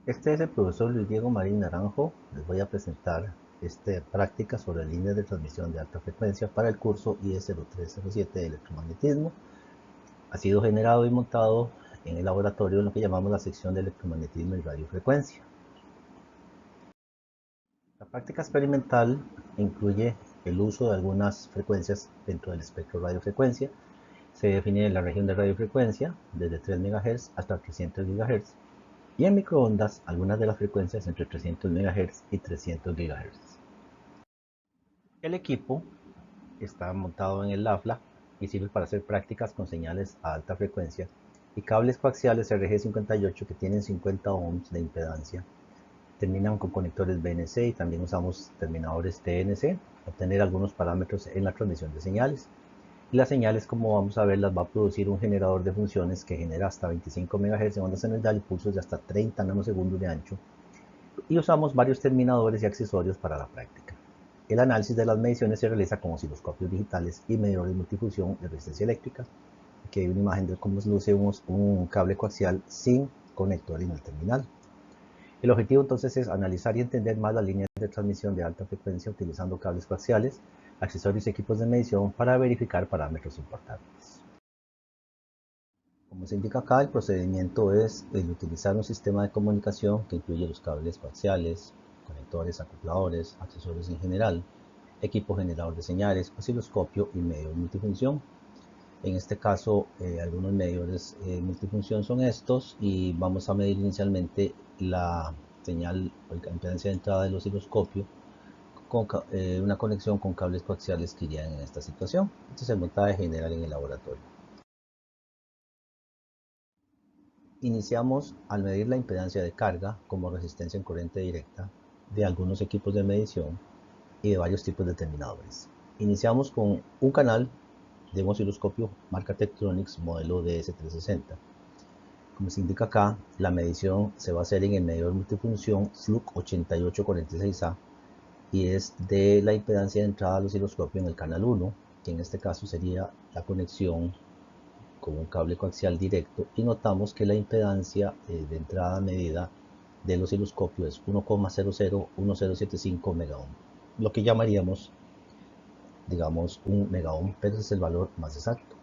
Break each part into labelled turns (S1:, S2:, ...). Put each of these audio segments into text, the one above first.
S1: Este es el profesor Luis Diego Marín Naranjo. Les voy a presentar esta práctica sobre líneas de transmisión de alta frecuencia para el curso IE0307 de electromagnetismo. Ha sido generado y montado en el laboratorio en lo que llamamos la sección de electromagnetismo y radiofrecuencia. La práctica experimental incluye el uso de algunas frecuencias dentro del espectro radiofrecuencia. Se define la región de radiofrecuencia desde 3 MHz hasta 300 GHz y en microondas algunas de las frecuencias entre 300 MHz y 300 GHz. El equipo está montado en el AFLA y sirve para hacer prácticas con señales a alta frecuencia y cables coaxiales RG58 que tienen 50 ohms de impedancia. Terminan con conectores BNC y también usamos terminadores TNC para obtener algunos parámetros en la transmisión de señales. Y las señales, como vamos a ver, las va a producir un generador de funciones que genera hasta 25 MHz en onda senoidal y pulsos de hasta 30 nanosegundos de ancho. Y usamos varios terminadores y accesorios para la práctica. El análisis de las mediciones se realiza con osciloscopios digitales y medidores multifunción de resistencia eléctrica. Aquí hay una imagen de cómo se luce un cable coaxial sin conector en el terminal. El objetivo entonces es analizar y entender más las líneas de transmisión de alta frecuencia utilizando cables coaxiales, accesorios y equipos de medición para verificar parámetros importantes. Como se indica acá, el procedimiento es el utilizar un sistema de comunicación que incluye los cables coaxiales, conectores, acopladores, accesorios en general, equipo generador de señales, osciloscopio y medio multifunción. En este caso, algunos medidores multifunción son estos y vamos a medir inicialmente la señal o la impedancia de entrada del osciloscopio con una conexión con cables coaxiales que irían en esta situación. Este es el montaje general en el laboratorio. Iniciamos al medir la impedancia de carga como resistencia en corriente directa de algunos equipos de medición y de varios tipos de terminadores. Iniciamos con un canal de un osciloscopio marca Tektronix modelo DS360. Como se indica acá, la medición se va a hacer en el medidor multifunción FLUC 8846A y es de la impedancia de entrada al osciloscopio en el canal 1, que en este caso sería la conexión con un cable coaxial directo, y notamos que la impedancia de entrada medida del osciloscopio es 1,001075 megaohm, lo que llamaríamos, digamos, un megaohm, pero es el valor más exacto.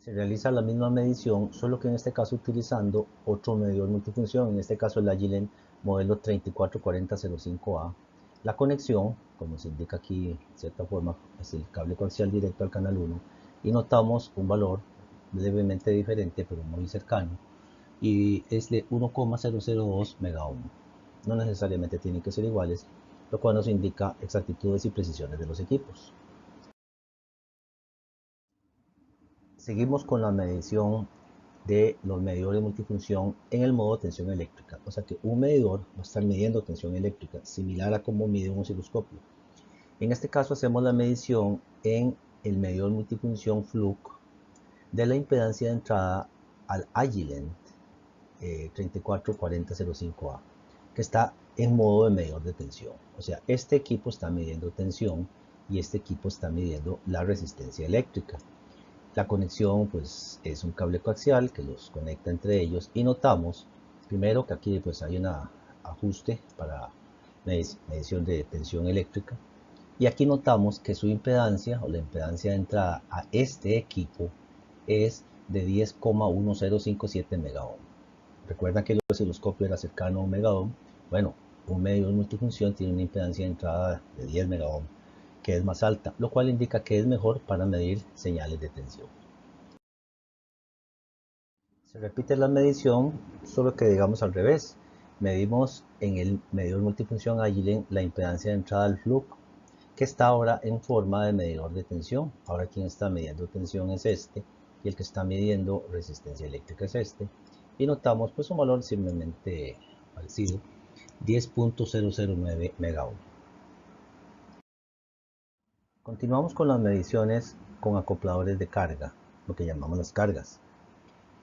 S1: Se realiza la misma medición, solo que en este caso utilizando otro medidor multifunción, en este caso el Agilent modelo 344005A. La conexión, como se indica aquí de cierta forma, es el cable coaxial directo al canal 1 y notamos un valor levemente diferente pero muy cercano y es de 1,002 megaohm. No necesariamente tienen que ser iguales, lo cual nos indica exactitudes y precisiones de los equipos. Seguimos con la medición de los medidores multifunción en el modo tensión eléctrica. O sea que un medidor va a estar midiendo tensión eléctrica, similar a como mide un osciloscopio. En este caso hacemos la medición en el medidor multifunción FLUC de la impedancia de entrada al Agilent 344005A, que está en modo de medidor de tensión. O sea, este equipo está midiendo tensión y este equipo está midiendo la resistencia eléctrica. La conexión pues es un cable coaxial que los conecta entre ellos y notamos primero que aquí pues hay un ajuste para medición de tensión eléctrica y aquí notamos que su impedancia o la impedancia de entrada a este equipo es de 10,1057 megaohm. Recuerdan que el osciloscopio era cercano a un megaohm. Bueno, un medidor multifunción tiene una impedancia de entrada de 10 megaohm, que es más alta, lo cual indica que es mejor para medir señales de tensión. Se repite la medición, solo que digamos al revés. Medimos en el medidor multifunción Agilent la impedancia de entrada al FLUC, que está ahora en forma de medidor de tensión. Ahora quien está midiendo tensión es este, y el que está midiendo resistencia eléctrica es este. Y notamos pues un valor simplemente parecido, 10,009 megaohm. Continuamos con las mediciones con acopladores de carga, lo que llamamos las cargas.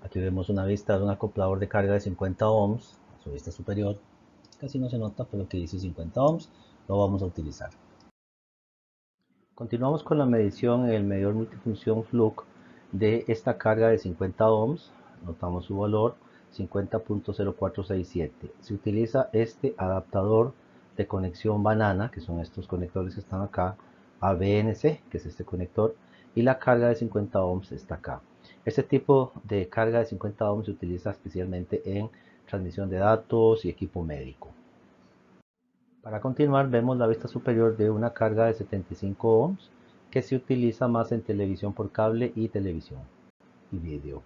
S1: Aquí vemos una vista de un acoplador de carga de 50 ohms, a su vista superior. Casi no se nota, pero que dice 50 ohms, lo vamos a utilizar. Continuamos con la medición en el medidor multifunción FLUC de esta carga de 50 ohms. notamos su valor 50.0467. Se utiliza este adaptador de conexión banana, que son estos conectores que están acá, a BNC, que es este conector, y la carga de 50 ohms está acá. Este tipo de carga de 50 ohms se utiliza especialmente en transmisión de datos y equipo médico. Para continuar, vemos la vista superior de una carga de 75 ohms que se utiliza más en televisión por cable y televisión y vídeo.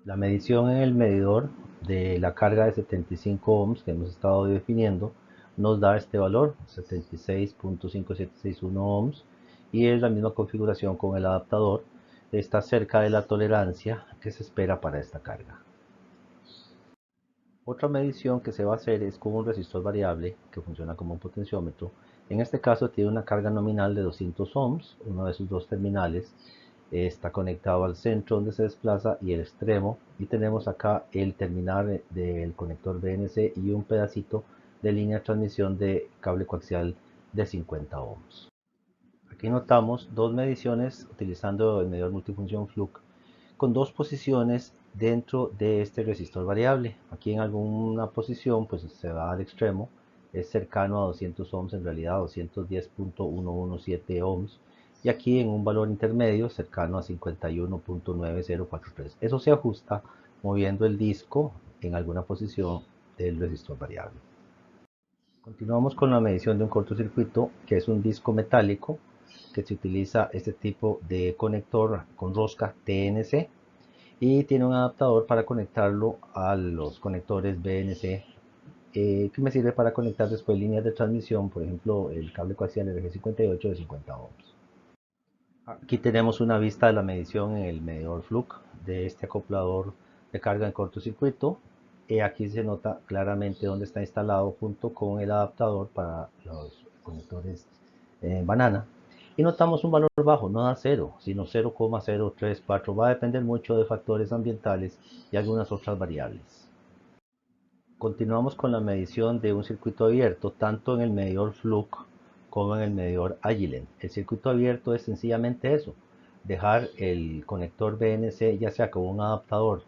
S1: La medición en el medidor de la carga de 75 ohms que hemos estado definiendo nos da este valor, 76.5761 ohms, y es la misma configuración con el adaptador. Está cerca de la tolerancia que se espera para esta carga. Otra medición que se va a hacer es con un resistor variable que funciona como un potenciómetro. En este caso tiene una carga nominal de 200 ohms, uno de sus dos terminales está conectado al centro donde se desplaza y el extremo, y tenemos acá el terminal del conector BNC y un pedacito de línea de transmisión de cable coaxial de 50 ohms. Aquí notamos dos mediciones utilizando el medidor multifunción Fluke con dos posiciones dentro de este resistor variable. Aquí en alguna posición pues se va al extremo, es cercano a 200 ohms, en realidad 210.117 ohms, y aquí en un valor intermedio cercano a 51.9043. Eso se ajusta moviendo el disco en alguna posición del resistor variable. Continuamos con la medición de un cortocircuito, que es un disco metálico que se utiliza este tipo de conector con rosca TNC, y tiene un adaptador para conectarlo a los conectores BNC, que me sirve para conectar después líneas de transmisión, por ejemplo el cable coaxial RG58 de 50 ohms. Aquí tenemos una vista de la medición en el medidor Fluke de este acoplador de carga en cortocircuito. Aquí se nota claramente dónde está instalado junto con el adaptador para los conectores banana. Y notamos un valor bajo, no da 0, sino 0,034. Va a depender mucho de factores ambientales y algunas otras variables. Continuamos con la medición de un circuito abierto, tanto en el medidor Fluke como en el medidor Agilent. El circuito abierto es sencillamente eso, dejar el conector BNC ya sea con un adaptador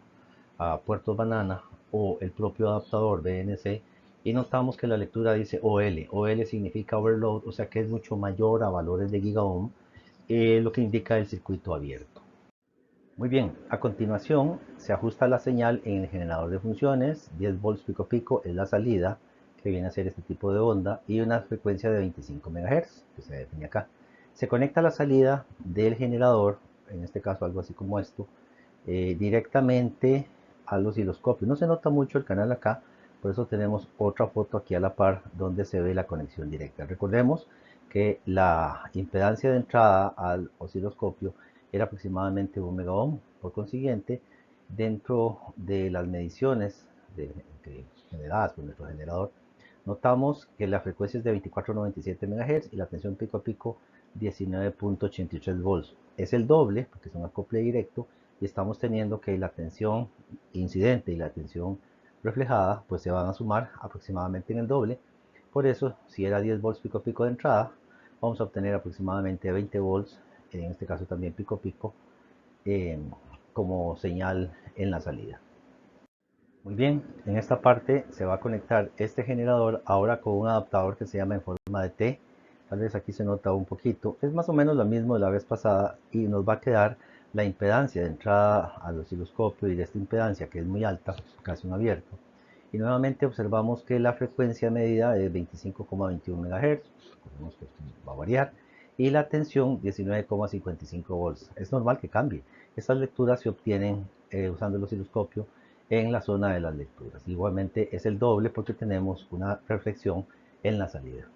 S1: a puertos banana o el propio adaptador BNC, y notamos que la lectura dice OL. OL significa overload, o sea que es mucho mayor a valores de gigaohm, lo que indica el circuito abierto. Muy bien, a continuación se ajusta la señal en el generador de funciones. 10 volts pico pico es la salida, que viene a ser este tipo de onda, y una frecuencia de 25 MHz que se define acá. Se conecta la salida del generador, en este caso algo así como esto, directamente al osciloscopio. No se nota mucho el canal acá, por eso tenemos otra foto aquí a la par donde se ve la conexión directa. Recordemos que la impedancia de entrada al osciloscopio era aproximadamente 1 megaohm. Por consiguiente, dentro de las mediciones generadas por nuestro generador, notamos que la frecuencia es de 24.97 MHz y la tensión pico a pico 19.83 volts. Es el doble porque es un acople directo, y estamos teniendo que la tensión incidente y la tensión reflejada pues se van a sumar aproximadamente en el doble. Por eso, si era 10 volts pico a pico de entrada, vamos a obtener aproximadamente 20 volts, en este caso también pico a pico, como señal en la salida. Muy bien, en esta parte se va a conectar este generador ahora con un adaptador que se llama en forma de T. Tal vez aquí se nota un poquito, es más o menos lo mismo de la vez pasada, y nos va a quedar la impedancia de entrada al osciloscopio y de esta impedancia que es muy alta, casi un abierto. Y nuevamente observamos que la frecuencia medida es 25,21 MHz, recordemos que esto va a variar, y la tensión 19,55 volts. Es normal que cambie. Estas lecturas se obtienen usando el osciloscopio en la zona de las lecturas. Igualmente es el doble porque tenemos una reflexión en la salida.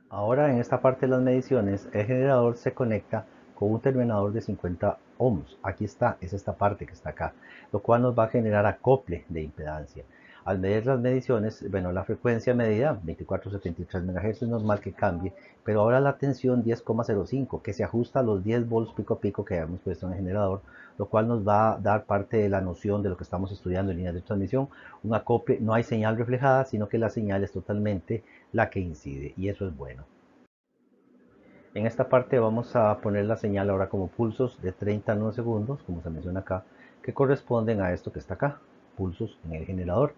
S1: Ahora en esta parte de las mediciones, el generador se conecta con un terminador de 50 ohms. Aquí está, es esta parte que está acá, lo cual nos va a generar acople de impedancia. Al medir las mediciones, bueno, la frecuencia medida 2473 MHz es normal que cambie, pero ahora la tensión 10,05, que se ajusta a los 10 volts pico a pico que habíamos puesto en el generador, lo cual nos va a dar parte de la noción de lo que estamos estudiando en líneas de transmisión. Un acople, no hay señal reflejada, sino que la señal es totalmente la que incide, y eso es bueno. En esta parte vamos a poner la señal ahora como pulsos de 30 nanosegundos, como se menciona acá, que corresponden a esto que está acá, pulsos en el generador.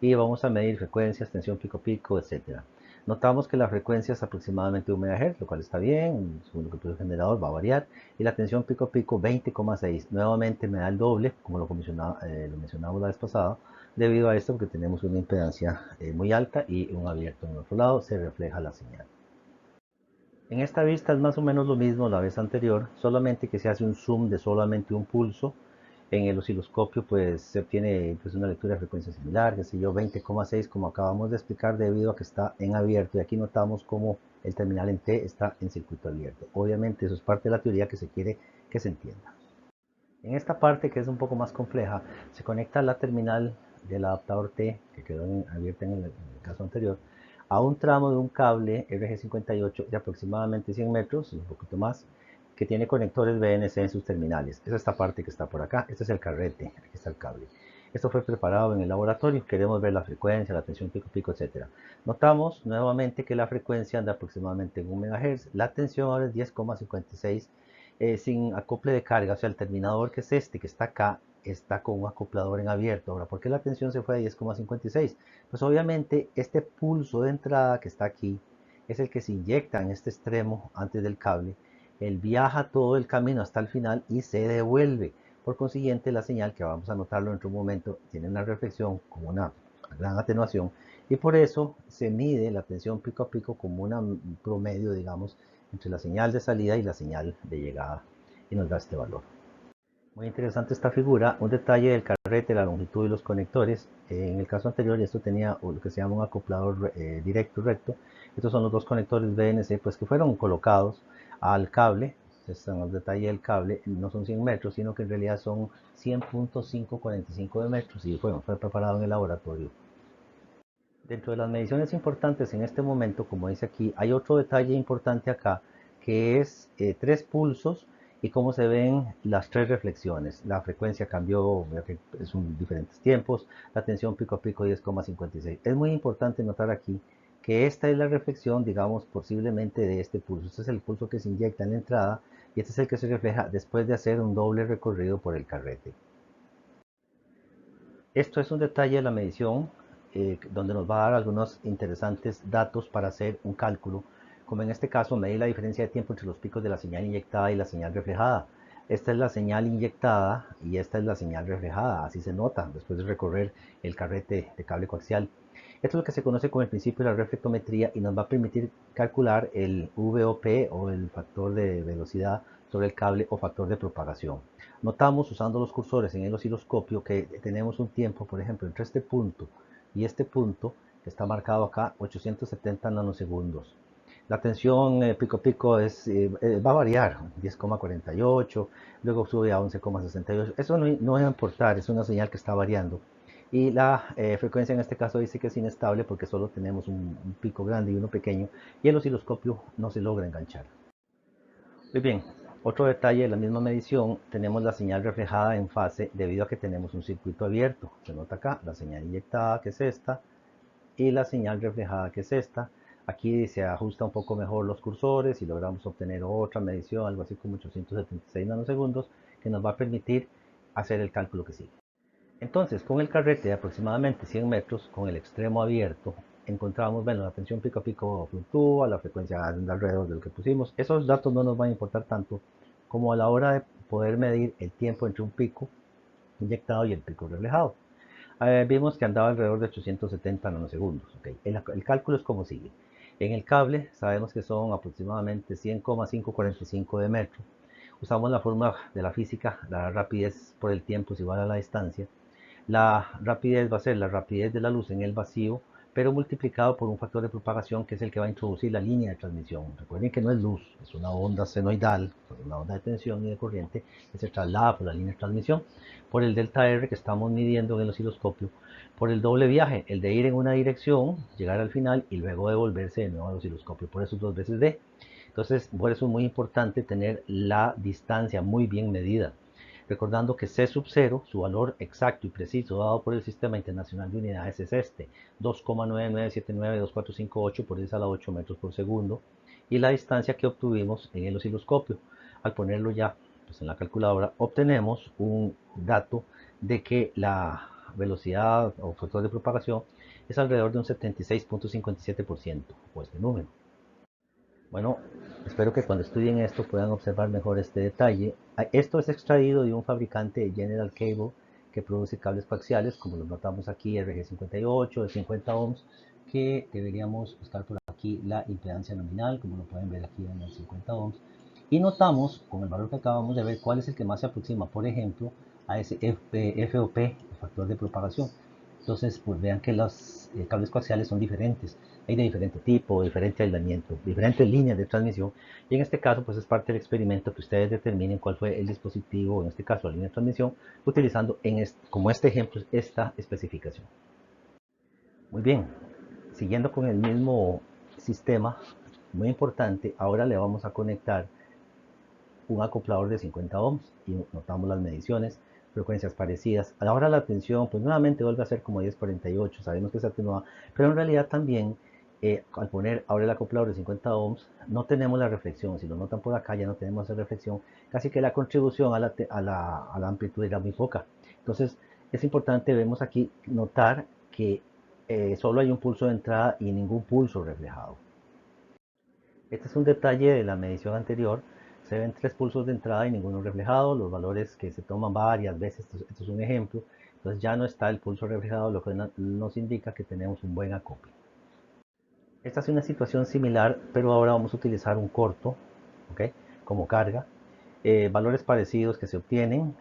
S1: Y vamos a medir frecuencias, tensión pico pico, etc. Notamos que la frecuencia es aproximadamente 1 MHz, lo cual está bien, según lo que produce el generador va a variar. Y la tensión pico pico 20,6. Nuevamente me da el doble, como lo mencionamos la vez pasada, debido a esto porque tenemos una impedancia muy alta y un abierto en el otro lado, se refleja la señal. En esta vista es más o menos lo mismo la vez anterior, solamente que se hace un zoom de solamente un pulso. En el osciloscopio pues se obtiene pues, una lectura de frecuencia similar, qué sé yo, 20,6 como acabamos de explicar debido a que está en abierto. Y aquí notamos como el terminal en T está en circuito abierto. Obviamente eso es parte de la teoría que se quiere que se entienda. En esta parte, que es un poco más compleja, se conecta la terminal del adaptador T, que quedó abierta en el caso anterior, a un tramo de un cable RG58 de aproximadamente 100 metros, un poquito más, que tiene conectores BNC en sus terminales. Es esta parte que está por acá. Este es el carrete, aquí está el cable. Esto fue preparado en el laboratorio. Queremos ver la frecuencia, la tensión pico pico, etc. Notamos nuevamente que la frecuencia anda aproximadamente en 1 MHz. La tensión ahora es 10,56 sin acople de carga. O sea, el terminador que es este, que está acá, está con un acoplador en abierto. Ahora, ¿por qué la tensión se fue a 10,56? Pues obviamente este pulso de entrada que está aquí es el que se inyecta en este extremo antes del cable. Él viaja todo el camino hasta el final y se devuelve. Por consiguiente, la señal, que vamos a notarlo en un momento, tiene una reflexión con una gran atenuación y por eso se mide la tensión pico a pico como un promedio, digamos, entre la señal de salida y la señal de llegada y nos da este valor. Muy interesante esta figura, un detalle del carrete, la longitud y los conectores. En el caso anterior esto tenía lo que se llama un acoplador directo recto. Estos son los dos conectores BNC pues, que fueron colocados al cable. Estos son los detalles del cable, no son 100 metros, sino que en realidad son 100.545 de metros y bueno, fue preparado en el laboratorio. Dentro de las mediciones importantes en este momento, como dice aquí, hay otro detalle importante acá, que es 3 pulsos y cómo se ven las 3 reflexiones. La frecuencia cambió, son diferentes tiempos, la tensión pico a pico 10,56. Es muy importante notar aquí que esta es la reflexión, digamos, posiblemente de este pulso. Este es el pulso que se inyecta en la entrada y este es el que se refleja después de hacer un doble recorrido por el carrete. Esto es un detalle de la medición donde nos va a dar algunos interesantes datos para hacer un cálculo, como en este caso medir la diferencia de tiempo entre los picos de la señal inyectada y la señal reflejada. Esta es la señal inyectada y esta es la señal reflejada, así se nota después de recorrer el carrete de cable coaxial. Esto es lo que se conoce como el principio de la reflectometría y nos va a permitir calcular el VOP o el factor de velocidad sobre el cable o factor de propagación. Notamos usando los cursores en el osciloscopio que tenemos un tiempo, por ejemplo, entre este punto y este punto, que está marcado acá, 870 nanosegundos. La tensión pico pico va a variar, 10,48, luego sube a 11,68. Eso no va a importar, es una señal que está variando. Y la frecuencia en este caso dice que es inestable porque solo tenemos un pico grande y uno pequeño y el osciloscopio no se logra enganchar. Muy bien, otro detalle de la misma medición, tenemos la señal reflejada en fase debido a que tenemos un circuito abierto. Se nota acá la señal inyectada, que es esta, y la señal reflejada, que es esta. Aquí se ajusta un poco mejor los cursores y logramos obtener otra medición, algo así como 876 nanosegundos, que nos va a permitir hacer el cálculo que sigue. Entonces, con el carrete de aproximadamente 100 metros, con el extremo abierto, encontramos, bueno, la tensión pico a pico fluctúa, la frecuencia anda alrededor de lo que pusimos. Esos datos no nos van a importar tanto como a la hora de poder medir el tiempo entre un pico inyectado y el pico reflejado. Vimos que andaba alrededor de 870 nanosegundos. Okay. El cálculo es como sigue. En el cable sabemos que son aproximadamente 100,545 de metro. Usamos la fórmula de la física, la rapidez por el tiempo es igual a la distancia. La rapidez va a ser la rapidez de la luz en el vacío, pero multiplicado por un factor de propagación que es el que va a introducir la línea de transmisión. Recuerden que no es luz, es una onda senoidal, una onda de tensión y de corriente que se traslada por la línea de transmisión, por el delta R que estamos midiendo en el osciloscopio, por el doble viaje, el de ir en una dirección, llegar al final y luego devolverse de nuevo al osciloscopio, por eso 2 veces D. Entonces, por eso es muy importante tener la distancia muy bien medida. Recordando que C sub 0, su valor exacto y preciso dado por el Sistema Internacional de Unidades es este, 2,99792458 por 10 a la 8 metros por segundo, y la distancia que obtuvimos en el osciloscopio, al ponerlo ya pues en la calculadora, obtenemos un dato de que la velocidad o factor de propagación es alrededor de un 76.57%, o este número. Bueno, espero que cuando estudien esto puedan observar mejor este detalle. Esto es extraído de un fabricante General Cable que produce cables coaxiales, como lo notamos aquí, RG58 de 50 ohms, que deberíamos buscar por aquí la impedancia nominal, como lo pueden ver aquí en los 50 ohms. Y notamos, con el valor que acabamos de ver, cuál es el que más se aproxima, por ejemplo, a ese FOP, el factor de propagación. Entonces, pues vean que los cables coaxiales son diferentes. Hay de diferente tipo, diferente aislamiento, diferentes líneas de transmisión. Y en este caso, pues es parte del experimento que ustedes determinen cuál fue el dispositivo, en este caso la línea de transmisión, utilizando como este ejemplo esta especificación. Muy bien, siguiendo con el mismo sistema, muy importante, ahora le vamos a conectar un acoplador de 50 ohms y notamos las mediciones, frecuencias parecidas. Ahora la tensión pues nuevamente vuelve a ser como 1048, sabemos que se atenúa, pero en realidad también al poner ahora el acoplador de 50 ohms no tenemos la reflexión. Si lo notan por acá ya no tenemos esa reflexión, casi que la contribución a la amplitud era muy poca. Entonces es importante, vemos aquí, notar que solo hay un pulso de entrada y ningún pulso reflejado. Este es un detalle de la medición anterior. Se ven 3 pulsos de entrada y ninguno reflejado. Los valores que se toman varias veces, esto es un ejemplo. Entonces ya no está el pulso reflejado, lo que nos indica que tenemos un buen acople. Esta es una situación similar, pero ahora vamos a utilizar un corto, ¿okay?, como carga. Valores parecidos que se obtienen.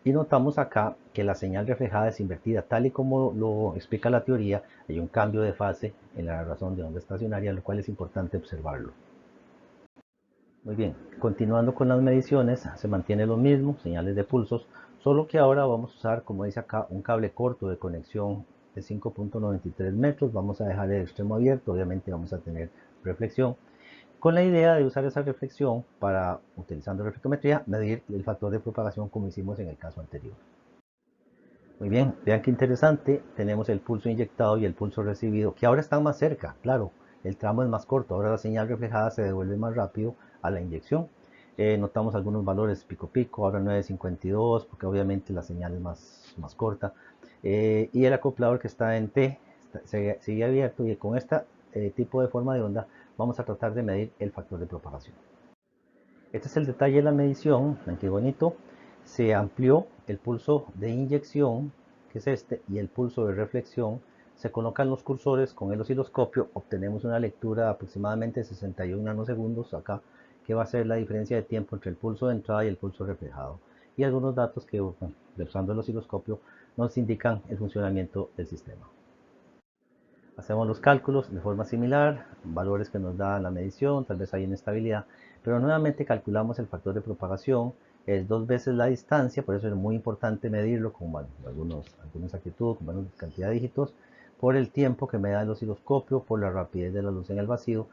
S1: Y notamos acá que la señal reflejada es invertida, tal y como lo explica la teoría. Hay un cambio de fase en la razón de onda estacionaria, lo cual es importante observarlo. Muy bien, continuando con las mediciones, se mantiene lo mismo, señales de pulsos, solo que ahora vamos a usar, como dice acá, un cable corto de conexión de 5.93 metros. Vamos a dejar el extremo abierto, obviamente vamos a tener reflexión, con la idea de usar esa reflexión para, utilizando reflectometría, medir el factor de propagación como hicimos en el caso anterior. Muy bien, vean qué interesante, tenemos el pulso inyectado y el pulso recibido, que ahora están más cerca, claro, el tramo es más corto, ahora la señal reflejada se devuelve más rápido a la inyección. Notamos algunos valores pico pico, ahora 9.52, porque obviamente la señal es más corta. Y el acoplador que está en T sigue abierto, y con este tipo de forma de onda vamos a tratar de medir el factor de propagación. Este es el detalle de la medición, vean qué bonito. Se amplió el pulso de inyección, que es este, y el pulso de reflexión. Se colocan los cursores con el osciloscopio, obtenemos una lectura de aproximadamente 61 nanosegundos acá, que va a ser la diferencia de tiempo entre el pulso de entrada y el pulso reflejado. Y algunos datos que, usando el osciloscopio, nos indican el funcionamiento del sistema. Hacemos los cálculos de forma similar, valores que nos da la medición, tal vez hay inestabilidad, pero nuevamente calculamos el factor de propagación, es 2 veces la distancia, por eso es muy importante medirlo con alguna exactitud, con buena cantidad de dígitos, por el tiempo que me da el osciloscopio, por la rapidez de la luz en el vacío.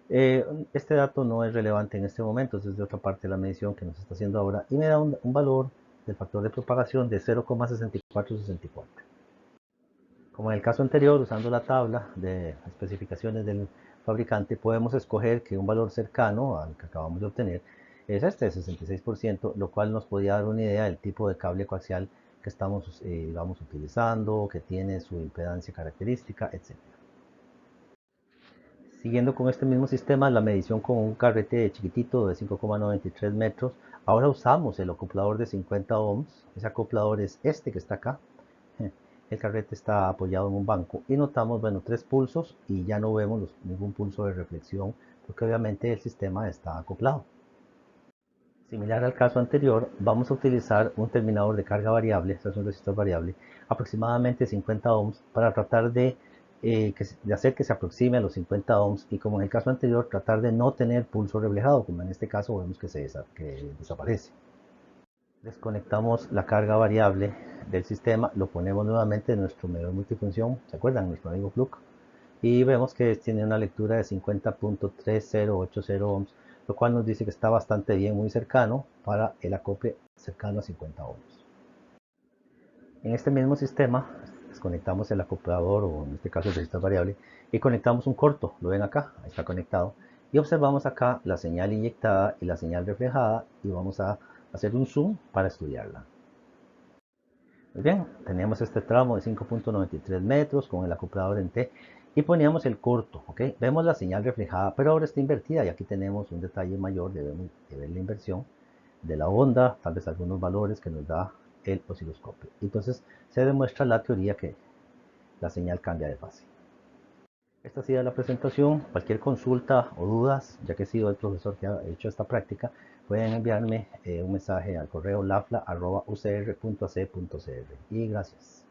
S1: Este dato no es relevante en este momento, es de otra parte de la medición que nos está haciendo ahora, y me da un valor del factor de propagación de 0,6464. Como en el caso anterior, usando la tabla de especificaciones del fabricante, podemos escoger que un valor cercano al que acabamos de obtener es este, 66%, lo cual nos podría dar una idea del tipo de cable coaxial que estamos utilizando, que tiene su impedancia característica, etc. Siguiendo con este mismo sistema, la medición con un carrete chiquitito de 5,93 metros, ahora usamos el acoplador de 50 ohms. Ese acoplador es este que está acá. El carrete está apoyado en un banco y notamos, bueno, 3 pulsos y ya no vemos ningún pulso de reflexión, porque obviamente el sistema está acoplado. Similar al caso anterior, vamos a utilizar un terminador de carga variable, este es un resistor variable, aproximadamente 50 ohms, para tratar de hacer que se aproxime a los 50 ohms, y como en el caso anterior, tratar de no tener pulso reflejado, como en este caso vemos que desaparece. Desconectamos la carga variable del sistema, lo ponemos nuevamente en nuestro medidor multifunción, ¿se acuerdan? Nuestro amigo Fluke, y vemos que tiene una lectura de 50.3080 ohms, lo cual nos dice que está bastante bien, muy cercano para el acople cercano a 50 ohms. En este mismo sistema desconectamos el acoplador, o en este caso el resistor variable, y conectamos un corto, lo ven acá, ahí está conectado, y observamos acá la señal inyectada y la señal reflejada, y vamos a hacer un zoom para estudiarla. Muy bien, teníamos este tramo de 5.93 metros con el acoplador en T y poníamos el corto, ¿ok? Vemos la señal reflejada, pero ahora está invertida y aquí tenemos un detalle mayor de ver la inversión de la onda, tal vez algunos valores que nos da el osciloscopio. Entonces se demuestra la teoría que la señal cambia de fase. Esta ha sido la presentación. Cualquier consulta o dudas, ya que he sido el profesor que ha hecho esta práctica, pueden enviarme un mensaje al correo lafla@ucr.ac.cr. Y gracias.